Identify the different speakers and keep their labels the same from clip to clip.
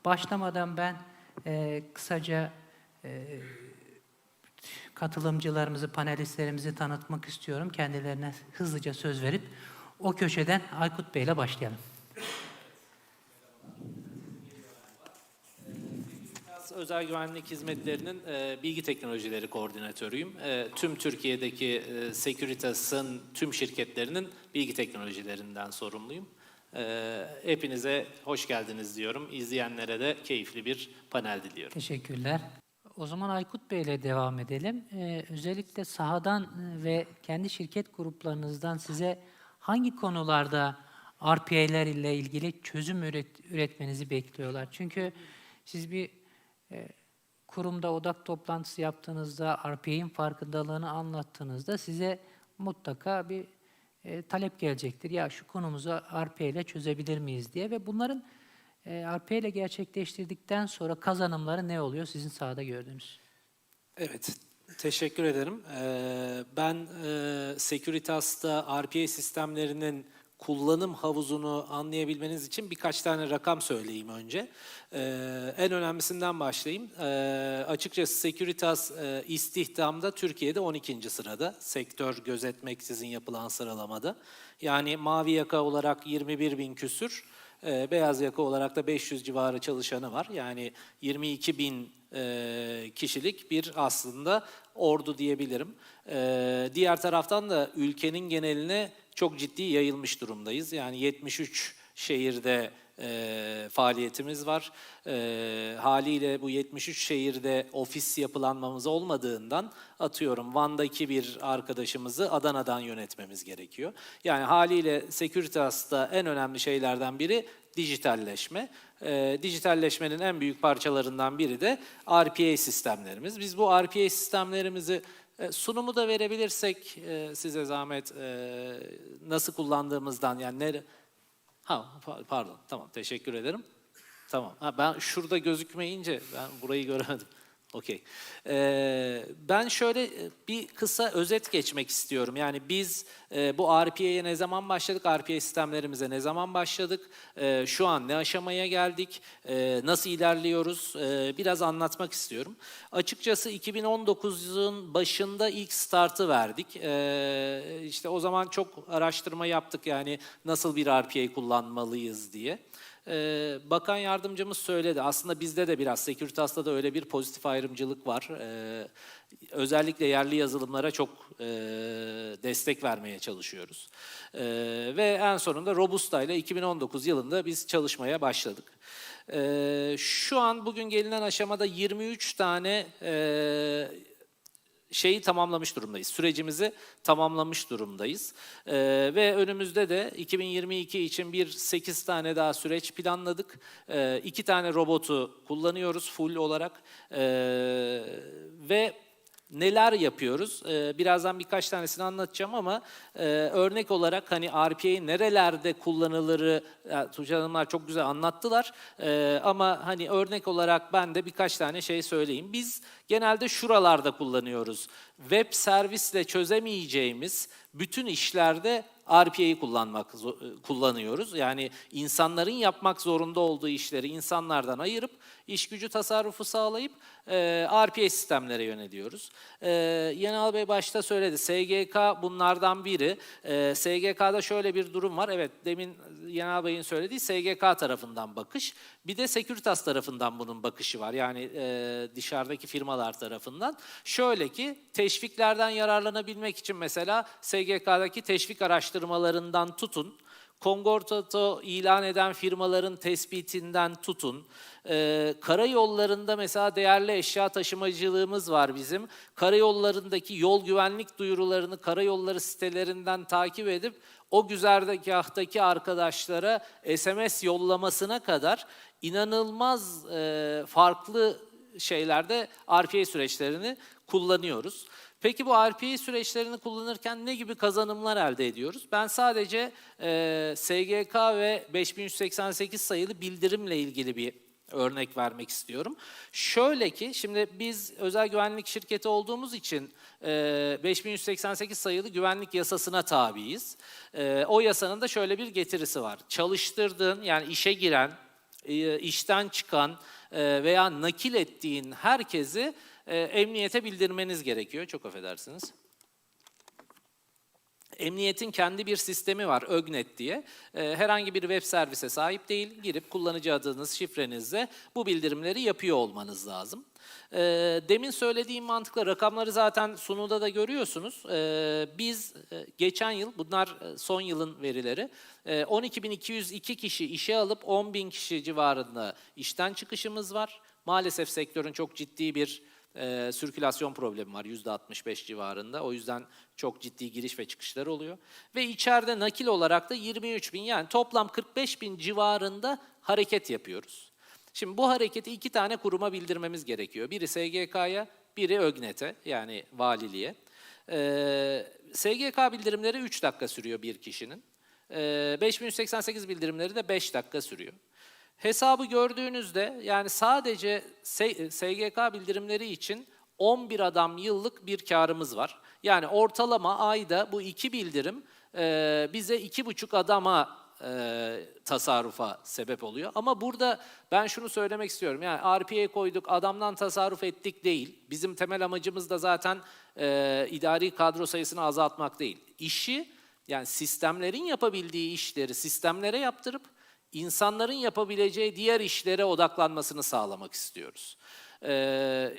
Speaker 1: Başlamadan ben kısaca katılımcılarımızı, panelistlerimizi tanıtmak istiyorum. Kendilerine hızlıca söz verip o köşeden Aykut Bey ile başlayalım.
Speaker 2: Özel güvenlik hizmetlerinin bilgi teknolojileri koordinatörüyüm. Tüm Türkiye'deki Securitas'ın tüm şirketlerinin bilgi teknolojilerinden sorumluyum. Hepinize hoş geldiniz diyorum. İzleyenlere de keyifli bir panel diliyorum.
Speaker 1: Teşekkürler. O zaman Aykut Bey ile devam edelim. Özellikle sahadan ve kendi şirket gruplarınızdan size hangi konularda RPA'ler ile ilgili çözüm üretmenizi bekliyorlar? Çünkü siz bir kurumda odak toplantısı yaptığınızda, RPA'nin farkındalığını anlattığınızda size mutlaka bir talep gelecektir. Ya şu konumuzu RPA ile çözebilir miyiz diye ve bunların RPA ile gerçekleştirdikten sonra kazanımları ne oluyor sizin sahada gördüğünüz?
Speaker 2: Evet, teşekkür ederim. Ben Securitas'ta RPA sistemlerinin kullanım havuzunu anlayabilmeniz için birkaç tane rakam söyleyeyim önce. En önemlisinden başlayayım. Açıkçası Securitas istihdamda Türkiye'de 12. sırada. Sektör gözetmeksizin yapılan sıralamada. Yani mavi yaka olarak 21 bin küsür, beyaz yaka olarak da 500 civarı çalışanı var. Yani 22 bin kişilik bir aslında ordu diyebilirim. Diğer taraftan da ülkenin geneline çok ciddi yayılmış durumdayız. Yani 73 şehirde faaliyetimiz var. Haliyle bu 73 şehirde ofis yapılanmamız olmadığından atıyorum Van'daki bir arkadaşımızı Adana'dan yönetmemiz gerekiyor. Yani haliyle Securitas'ta en önemli şeylerden biri dijitalleşme. Dijitalleşmenin en büyük parçalarından biri de RPA sistemlerimiz. Biz bu RPA sistemlerimizi sunumu da verebilirsek size zahmet nasıl kullandığımızdan yani pardon tamam teşekkür ederim. Tamam. Ben şurada gözükmeyince ben burayı göremedim. Okey. Ben şöyle bir kısa özet geçmek istiyorum. Yani biz bu RPA'ye ne zaman başladık? RPA sistemlerimize ne zaman başladık? Şu an ne aşamaya geldik? Nasıl ilerliyoruz? Biraz anlatmak istiyorum. Açıkçası 2019'un başında ilk startı verdik. İşte o zaman çok araştırma yaptık. Yani nasıl bir RPA kullanmalıyız diye. Bakan yardımcımız söyledi. Aslında bizde de biraz, Securitas'ta da öyle bir pozitif ayrımcılık var. Özellikle yerli yazılımlara çok destek vermeye çalışıyoruz. Ve en sonunda Robusta ile 2019 yılında biz çalışmaya başladık. Şu an bugün gelinen aşamada 23 tane şeyi tamamlamış durumdayız. Sürecimizi tamamlamış durumdayız. Ve önümüzde de 2022 için 8 tane daha süreç planladık. 2 tane robotu kullanıyoruz full olarak. Ve neler yapıyoruz? Birazdan birkaç tanesini anlatacağım ama örnek olarak hani RPA'yı nerelerde kullanılırı Tuğçe Hanımlar çok güzel anlattılar. Ama hani örnek olarak ben de birkaç tane şey söyleyeyim. Biz genelde şuralarda kullanıyoruz. Web servisle çözemeyeceğimiz bütün işlerde RPA'yı kullanıyoruz. Yani insanların yapmak zorunda olduğu işleri insanlardan ayırıp iş gücü tasarrufu sağlayıp RPA sistemlere yöneliyoruz. Yenal Bey başta söyledi. SGK bunlardan biri. SGK'da şöyle bir durum var. Evet, demin Yenal Bey'in söylediği SGK tarafından bakış. Bir de Securitas tarafından bunun bakışı var. Yani dışarıdaki firmalar tarafından. Şöyle ki teşviklerden yararlanabilmek için mesela SGK'daki teşvik araştırmalarından tutun, Kongordato ilan eden firmaların tespitinden tutun, karayollarında mesela değerli eşya taşımacılığımız var bizim. Karayollarındaki yol güvenlik duyurularını karayolları sitelerinden takip edip o güzergahtaki arkadaşlara SMS yollamasına kadar inanılmaz farklı şeylerde RPA süreçlerini kullanıyoruz. Peki bu RPA süreçlerini kullanırken ne gibi kazanımlar elde ediyoruz? Ben sadece SGK ve 5188 sayılı bildirimle ilgili bir örnek vermek istiyorum. Şöyle ki, şimdi biz özel güvenlik şirketi olduğumuz için 5188 sayılı güvenlik yasasına tabiiz. O yasanın da şöyle bir getirisi var. Çalıştırdığın, yani işe giren işten çıkan veya nakil ettiğin herkesi emniyete bildirmeniz gerekiyor. Çok affedersiniz. Emniyetin kendi bir sistemi var, ÖGNET diye. Herhangi bir web servise sahip değil. Girip kullanıcı adınız, şifrenizle bu bildirimleri yapıyor olmanız lazım. Demin söylediğim mantıkla rakamları zaten sunuda da görüyorsunuz. Biz geçen yıl, bunlar son yılın verileri, 12.202 kişi işe alıp 10.000 kişi civarında işten çıkışımız var. Maalesef sektörün çok ciddi bir sirkülasyon problemi var %65 civarında. O yüzden çok ciddi giriş ve çıkışlar oluyor. Ve içeride nakil olarak da 23.000 yani toplam 45.000 civarında hareket yapıyoruz. Şimdi bu hareketi 2 tane kuruma bildirmemiz gerekiyor. Biri SGK'ya, biri ÖGNET'e yani valiliğe. SGK bildirimleri 3 dakika sürüyor bir kişinin. 5188 bildirimleri de 5 dakika sürüyor. Hesabı gördüğünüzde yani sadece SGK bildirimleri için 11 adam yıllık bir karımız var. Yani ortalama ayda bu 2 bildirim bize 2,5 adama tasarrufa sebep oluyor. Ama burada ben şunu söylemek istiyorum. Yani RPA koyduk, adamdan tasarruf ettik değil. Bizim temel amacımız da zaten idari kadro sayısını azaltmak değil. İşi yani sistemlerin yapabildiği işleri sistemlere yaptırıp insanların yapabileceği diğer işlere odaklanmasını sağlamak istiyoruz.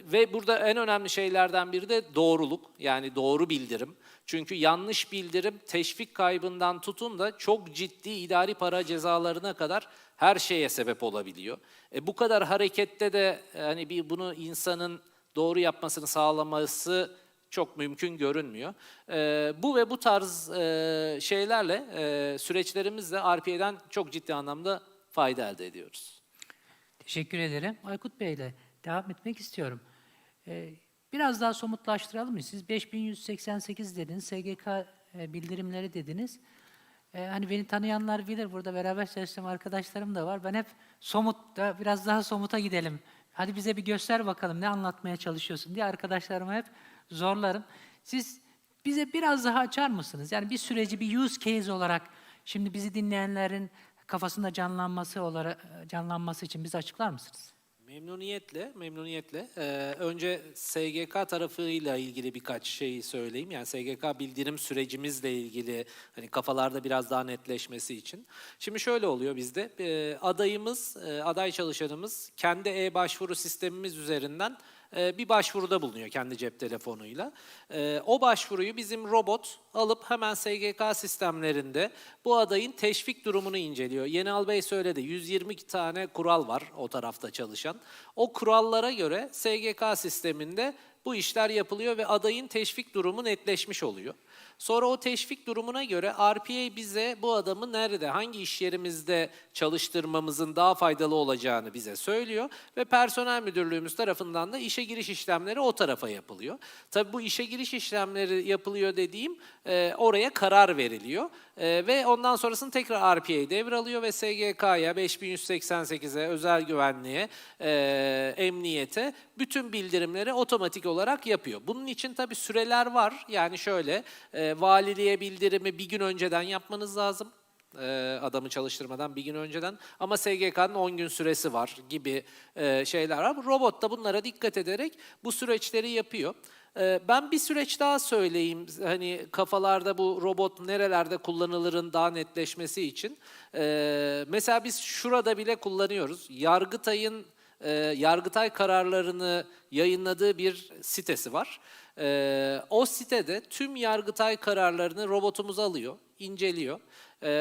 Speaker 2: Ve burada en önemli şeylerden biri de doğruluk, yani doğru bildirim. Çünkü yanlış bildirim teşvik kaybından tutun da çok ciddi idari para cezalarına kadar her şeye sebep olabiliyor. Bu kadar harekette de hani bunu insanın doğru yapmasını sağlaması çok mümkün görünmüyor. Bu ve bu tarz şeylerle, süreçlerimizle RPA'den çok ciddi anlamda fayda elde ediyoruz.
Speaker 1: Teşekkür ederim. Aykut Bey ile devam etmek istiyorum. Biraz daha somutlaştıralım mı? Siz 5188 dediniz, SGK bildirimleri dediniz. Hani beni tanıyanlar bilir, burada beraber çalıştığım arkadaşlarım da var. Ben hep biraz daha somuta gidelim. Hadi bize bir göster bakalım ne anlatmaya çalışıyorsun diye arkadaşlarıma hep zorlarım. Siz bize biraz daha açar mısınız? Yani bir süreci bir use case olarak şimdi bizi dinleyenlerin kafasında canlanması için bize açıklar mısınız?
Speaker 2: Memnuniyetle, memnuniyetle. Önce SGK tarafıyla ilgili birkaç şey söyleyeyim. Yani SGK bildirim sürecimizle ilgili hani kafalarda biraz daha netleşmesi için. Şimdi şöyle oluyor bizde. Aday çalışanımız kendi e-başvuru sistemimiz üzerinden bir başvuruda bulunuyor kendi cep telefonuyla. O başvuruyu bizim robot alıp hemen SGK sistemlerinde bu adayın teşvik durumunu inceliyor. Yenal Bey söyledi, 120 tane kural var o tarafta çalışan. O kurallara göre SGK sisteminde bu işler yapılıyor ve adayın teşvik durumu netleşmiş oluyor. Sonra o teşvik durumuna göre RPA bize bu adamı nerede, hangi iş yerimizde çalıştırmamızın daha faydalı olacağını bize söylüyor ve personel müdürlüğümüz tarafından da işe giriş işlemleri o tarafa yapılıyor. Tabii bu işe giriş işlemleri yapılıyor dediğim oraya karar veriliyor ve ondan sonrasını tekrar RPA devralıyor ve SGK'ya, 5188'e, özel güvenliğe, emniyete bütün bildirimleri otomatik olarak yapıyor. Bunun için tabii süreler var. Yani şöyle, valiliğe bildirimi bir gün önceden yapmanız lazım. Adamı çalıştırmadan bir gün önceden. Ama SGK'nın 10 gün süresi var gibi şeyler var. Robot da bunlara dikkat ederek bu süreçleri yapıyor. Ben bir süreç daha söyleyeyim. Hani kafalarda bu robot nerelerde kullanılırın daha netleşmesi için. Mesela biz şurada bile kullanıyoruz. Yargıtay kararlarını yayınladığı bir sitesi var. O sitede tüm Yargıtay kararlarını robotumuz alıyor, inceliyor.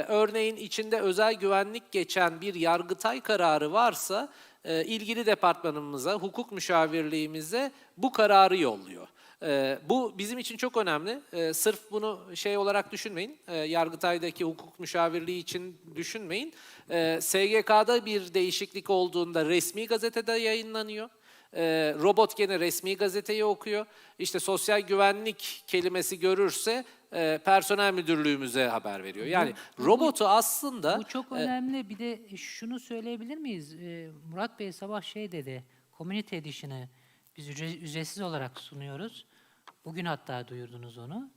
Speaker 2: Örneğin içinde özel güvenlik geçen bir Yargıtay kararı varsa ilgili departmanımıza, hukuk müşavirliğimize bu kararı yolluyor. Bu bizim için çok önemli. Sırf bunu şey olarak düşünmeyin. Yargıtay'daki hukuk müşavirliği için düşünmeyin. SGK'da bir değişiklik olduğunda resmi gazetede yayınlanıyor. Robot gene resmi gazeteyi okuyor. İşte sosyal güvenlik kelimesi görürse personel müdürlüğümüze haber veriyor. Yani robotu aslında...
Speaker 1: Bu çok önemli. Bir de şunu söyleyebilir miyiz? Murat Bey sabah şey dedi, Community Edition'ı biz ücretsiz olarak sunuyoruz. Bugün hatta duyurdunuz onu.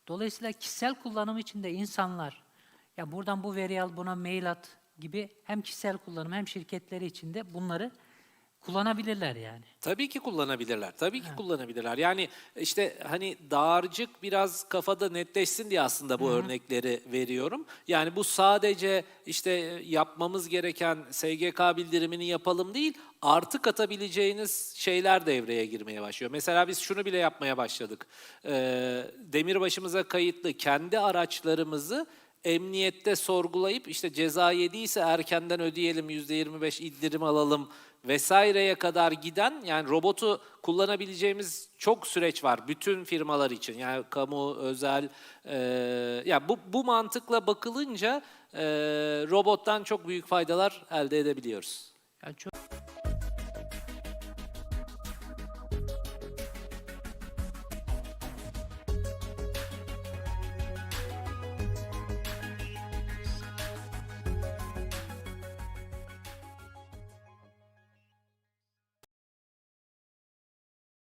Speaker 1: Dolayısıyla kişisel kullanım için de insanlar, ya buradan bu veriyi al, buna mail at, gibi hem kişisel kullanım hem şirketleri için de bunları kullanabilirler yani.
Speaker 2: Tabii ki kullanabilirler. Tabii ki kullanabilirler. Yani işte hani dağarcık biraz kafada netleşsin diye aslında bu örnekleri veriyorum. Yani bu sadece işte yapmamız gereken SGK bildirimini yapalım değil, artı katabileceğiniz şeyler devreye girmeye başlıyor. Mesela biz şunu bile yapmaya başladık. Demirbaşımıza kayıtlı kendi araçlarımızı emniyette sorgulayıp işte ceza yediyse erkenden ödeyelim, %25 indirim alalım vesaireye kadar giden, yani robotu kullanabileceğimiz çok süreç var bütün firmalar için. Yani kamu, özel, ya bu mantıkla bakılınca robottan çok büyük faydalar elde edebiliyoruz.
Speaker 1: Yani çok